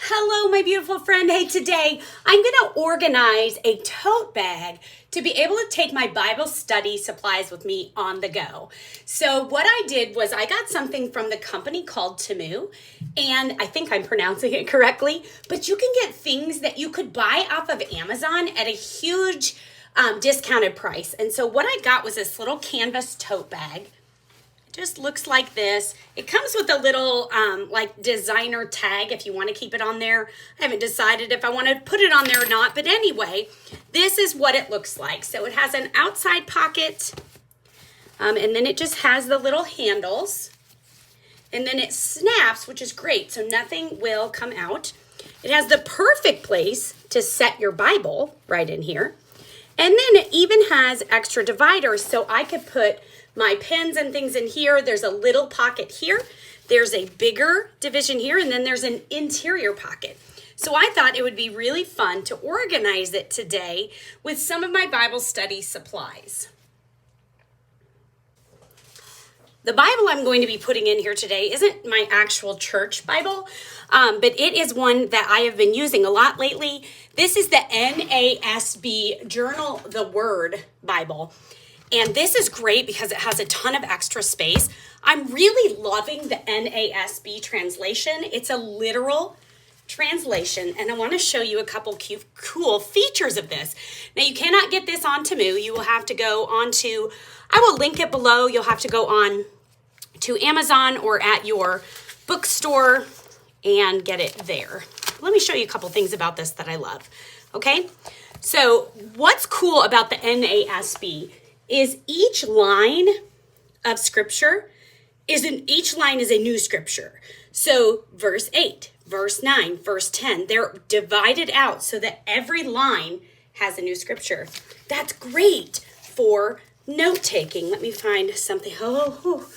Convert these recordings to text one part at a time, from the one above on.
Hello, my beautiful friend. Hey, today I'm going to organize a tote bag to be able to take my Bible study supplies with me on the go. So what I did was I got something from the company called Temu, and I think I'm pronouncing it correctly, but you can get things that you could buy off of Amazon at a huge discounted price. And so what I got was this little canvas tote bag. Just looks like this. It comes with a little like designer tag if you want to keep it on there. I haven't decided if I want to put it on there or not, but anyway, this is what it looks like. So it has an outside pocket, and then it just has the little handles, and then it snaps, which is great, so nothing will come out. It has the perfect place to set your Bible right in here, and then it even has extra dividers, so I could put my pens and things in here. There's a little pocket here. There's a bigger division here, and then there's an interior pocket. So I thought it would be really fun to organize it today with some of my Bible study supplies. The Bible I'm going to be putting in here today isn't my actual church Bible, but it is one that I have been using a lot lately. This is the NASB Journal the Word Bible. And this is great because it has a ton of extra space. I'm really loving the NASB translation. It's a literal translation, and I want to show you a couple cute, cool features of this. Now, you cannot get this on Temu. You will have to go on to, I will link it below. You'll have to go on to Amazon or at your bookstore and get it there. Let me show you a couple things about this that I love, okay? So what's cool about the NASB is each line of scripture each line is a new scripture. So verse 8, verse 9, verse 10, they're divided out so that every line has a new scripture. That's great for note-taking. Let me find something. Oh,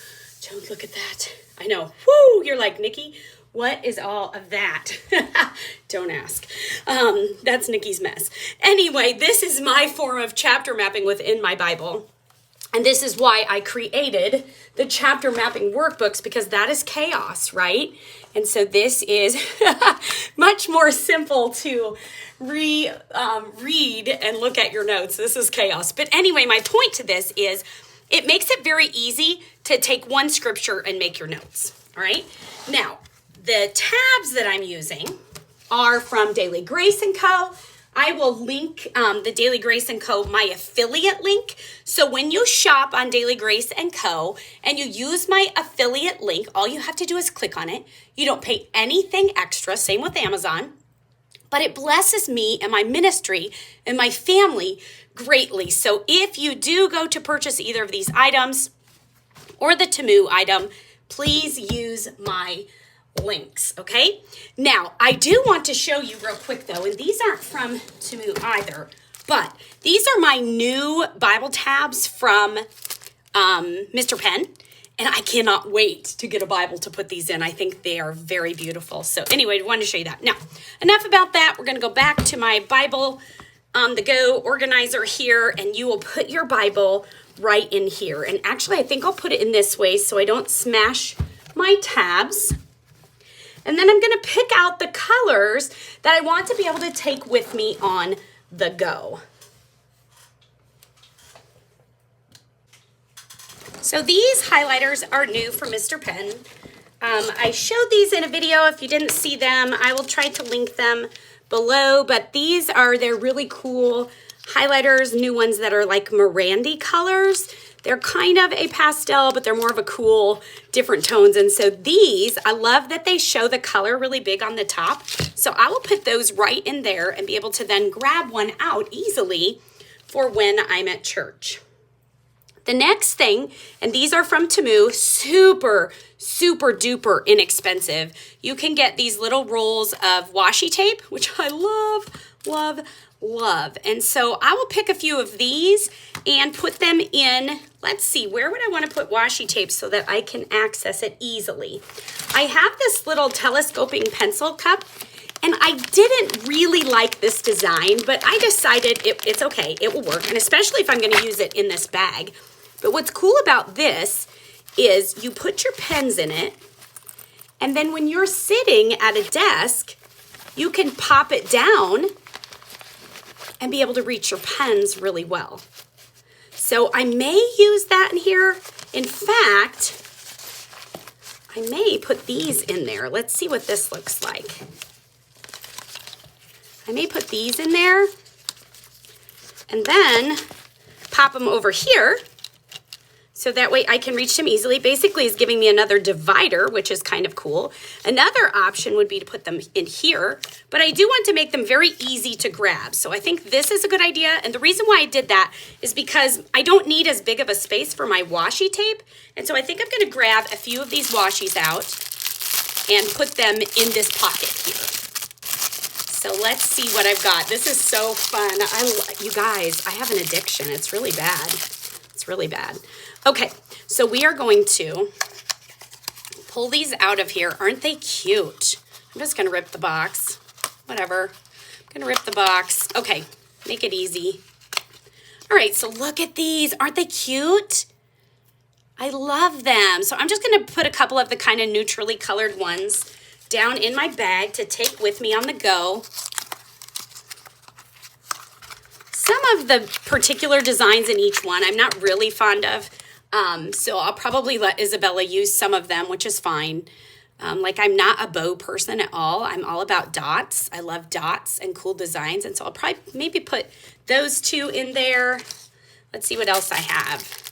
don't look at that. I know. Whoo, you're like, Nicki, what is all of that? Don't ask. That's Nicki's mess. Anyway, this is my form of chapter mapping within my Bible. And this is why I created the chapter mapping workbooks, because that is chaos, right? And so this is much more simple to read and look at your notes. This is chaos. But anyway, my point to this is it makes it very easy to take one scripture and make your notes, all right? Now, the tabs that I'm using are from Daily Grace & Co. I will link the Daily Grace & Co., my affiliate link. So when you shop on Daily Grace & Co. and you use my affiliate link, all you have to do is click on it. You don't pay anything extra, same with Amazon, but it blesses me and my ministry and my family greatly. So if you do go to purchase either of these items or the Temu item, please use my links, okay? Now, I do want to show you real quick though, and these aren't from Temu either, but these are my new Bible tabs from Mr. Penn, and I cannot wait to get a Bible to put these in. I think they are very beautiful. So anyway, I wanted to show you that. Now, enough about that. We're going to go back to my Bible on the go organizer here, and you will put your Bible right in here. And actually, I think I'll put it in this way so I don't smash my tabs. And then I'm going to pick out the colors that I want to be able to take with me on the go. So these highlighters are new from Mr. Penn. I showed these in a video. If you didn't see them, I will try to link them below. But they're really cool highlighters, new ones that are like Mirandy colors. They're kind of a pastel, but they're more of a cool, different tones. And so these, I love that they show the color really big on the top. So I will put those right in there and be able to then grab one out easily for when I'm at church. The next thing, and these are from Temu, super, super duper inexpensive. You can get these little rolls of washi tape, which I love, love, love. And so I will pick a few of these and put them in. Let's see, where would I want to put washi tape so that I can access it easily? I have this little telescoping pencil cup, and I didn't really like this design, but I decided it's okay, it will work, and especially if I'm going to use it in this bag. But what's cool about this is you put your pens in it, and then when you're sitting at a desk, you can pop it down and be able to reach your pens really well. So I may use that in here. In fact, I may put these in there. Let's see what this looks like. I may put these in there and then pop them over here so that way I can reach them easily. Basically, it's giving me another divider, which is kind of cool. Another option would be to put them in here, but I do want to make them very easy to grab. So I think this is a good idea. And the reason why I did that is because I don't need as big of a space for my washi tape. And so I think I'm gonna grab a few of these washies out and put them in this pocket here. So let's see what I've got. This is so fun. You guys, I have an addiction. It's really bad. It's really bad. Okay, so we are going to pull these out of here. Aren't they cute? I'm just gonna rip the box. Whatever. I'm gonna rip the box. Okay, make it easy. All right, so look at these. Aren't they cute? I love them. So I'm just gonna put a couple of the kind of neutrally colored ones down in my bag to take with me on the go. Some of the particular designs in each one I'm not really fond of. So I'll probably let Isabella use some of them, which is fine. Like I'm not a bow person at all. I'm all about dots. I love dots and cool designs. And so I'll probably maybe put those two in there. Let's see what else I have.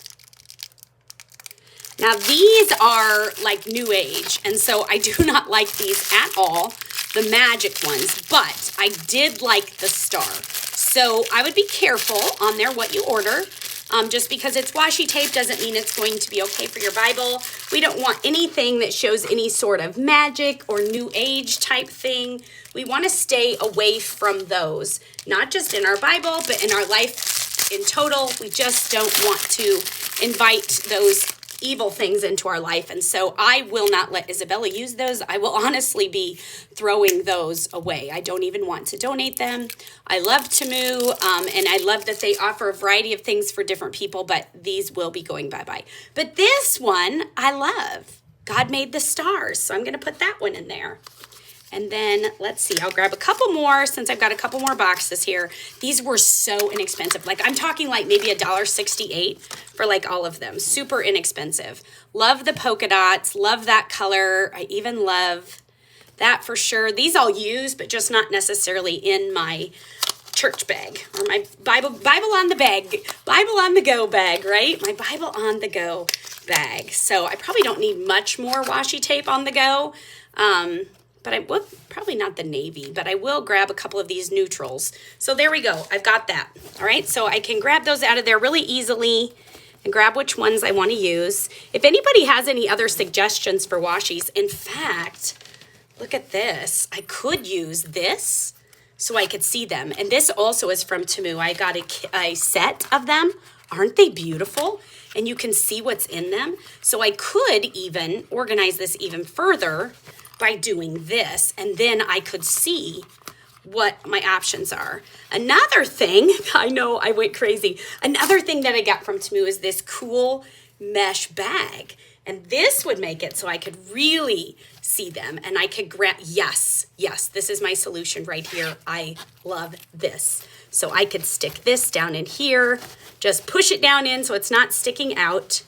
Now these are like new age. And so I do not like these at all, the magic ones, but I did like the star. So I would be careful on there what you order. Just because it's washi tape doesn't mean it's going to be okay for your Bible. We don't want anything that shows any sort of magic or new age type thing. We want to stay away from those, not just in our Bible, but in our life in total. We just don't want to invite those evil things into our life. And so I will not let Isabella use those. I will honestly be throwing those away. I don't even want to donate them. I love Temu, and I love that they offer a variety of things for different people, but these will be going bye-bye. But this one I love. God made the stars, so I'm going to put that one in there. And then let's see, I'll grab a couple more since I've got a couple more boxes here. These were so inexpensive. Like I'm talking like maybe $1.68 for like all of them. Super inexpensive. Love the polka dots. Love that color. I even love that for sure. These I'll use, but just not necessarily in my church bag or my Bible on the bag, Bible on the go bag, right? My Bible on the go bag. So I probably don't need much more washi tape on the go. But I will, probably not the navy, but I will grab a couple of these neutrals. So there we go, I've got that. All right, so I can grab those out of there really easily and grab which ones I want to use. If anybody has any other suggestions for washies, in fact, look at this. I could use this so I could see them. And this also is from Temu. I got a set of them. Aren't they beautiful? And you can see what's in them. So I could even organize this even further by doing this, and then I could see what my options are. Another thing, I know I went crazy. Another thing that I got from Temu is this cool mesh bag. And this would make it so I could really see them and I could grab, yes, this is my solution right here. I love this. So I could stick this down in here, just push it down in so it's not sticking out,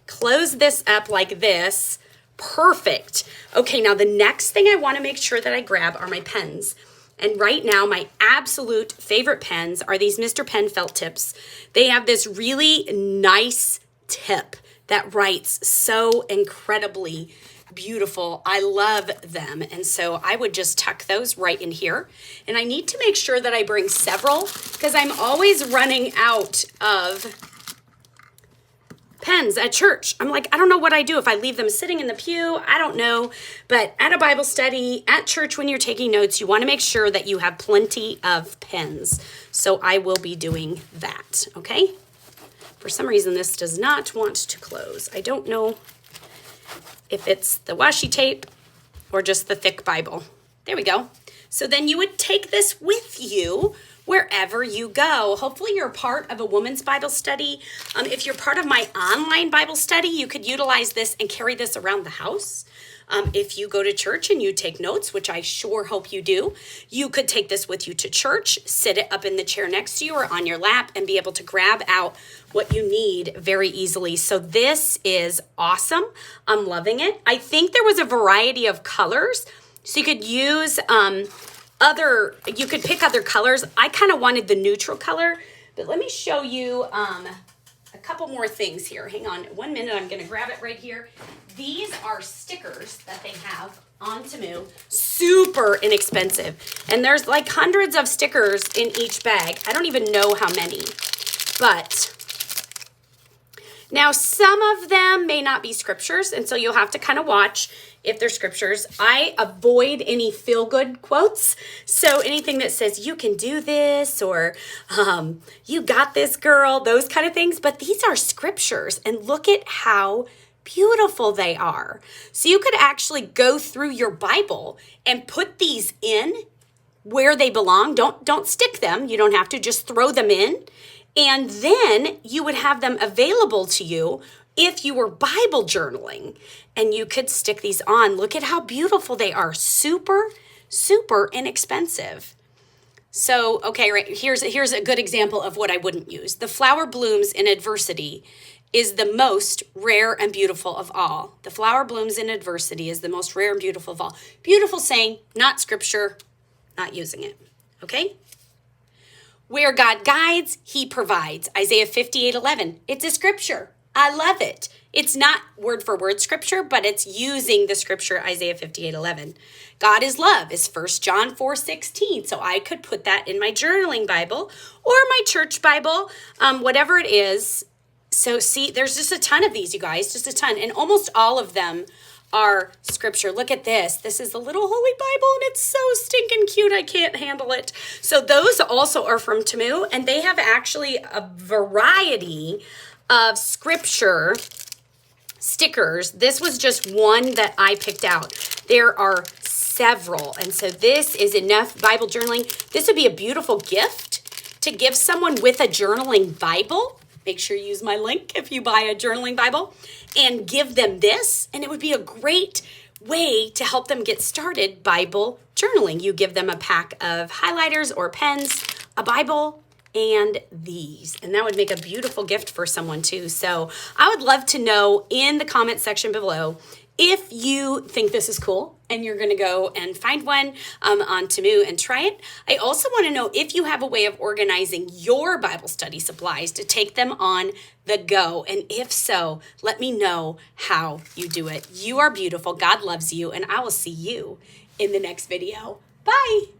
close this up like this. Perfect. Okay, now the next thing I want to make sure that I grab are my pens. And right now, my absolute favorite pens are these Mr. Pen felt tips. They have this really nice tip that writes so incredibly beautiful. I love them. And so I would just tuck those right in here. And I need to make sure that I bring several because I'm always running out of pens at church. I'm like, I don't know what I do if I leave them sitting in the pew. I don't know. But at a Bible study, at church, when you're taking notes, you want to make sure that you have plenty of pens. So I will be doing that. Okay. For some reason, this does not want to close. I don't know if it's the washi tape or just the thick Bible. There we go. So then you would take this with you wherever you go. Hopefully you're part of a women's Bible study. If you're part of my online Bible study, you could utilize this and carry this around the house. If you go to church and you take notes, which I sure hope you do, you could take this with you to church, sit it up in the chair next to you or on your lap, and be able to grab out what you need very easily. So this is awesome. I'm loving it. I think there was a variety of colors, so you could use you could pick other colors. I kind of wanted the neutral color, but let me show you a couple more things here. Hang on 1 minute. I'm going to grab it right here. These are stickers that they have on Temu. Super inexpensive. And there's like hundreds of stickers in each bag. I don't even know how many. But now some of them may not be scriptures, and so you'll have to kind of watch if they're scriptures. I avoid any feel-good quotes. So anything that says, you can do this, or you got this, girl, those kind of things. But these are scriptures, and look at how beautiful they are. So you could actually go through your Bible and put these in where they belong. Don't stick them. You don't have to, just throw them in. And then you would have them available to you if you were Bible journaling, and you could stick these on. Look at how beautiful they are. Super, super inexpensive. So, okay, right, here's a good example of what I wouldn't use. The flower blooms in adversity is the most rare and beautiful of all. The flower blooms in adversity is the most rare and beautiful of all. Beautiful saying, not scripture, not using it. Okay? Where God guides, he provides. Isaiah 58:11. It's a scripture. I love it. It's not word for word scripture, but it's using the scripture Isaiah 58:11. God is love is 1 John 4:16. So I could put that in my journaling Bible or my church Bible, whatever it is. So see, there's just a ton of these, you guys, just a ton. And almost all of them are scripture. Look at this. This is the little Holy Bible, and it's so stinking cute. I can't handle it. So those also are from Temu, and they have actually a variety of scripture stickers. This was just one that I picked out. There are several, and so this is enough Bible journaling. This would be a beautiful gift to give someone with a journaling Bible. Make sure you use my link if you buy a journaling Bible, and give them this, and it would be a great way to help them get started Bible journaling. You give them a pack of highlighters or pens, a Bible, and these, and that would make a beautiful gift for someone too. So I would love to know in the comment section below if you think this is cool and you're going to go and find one on Temu and try it. I also want to know if you have a way of organizing your Bible study supplies to take them on the go. And if so, let me know how you do it. You are beautiful. God loves you. And I will see you in the next video. Bye.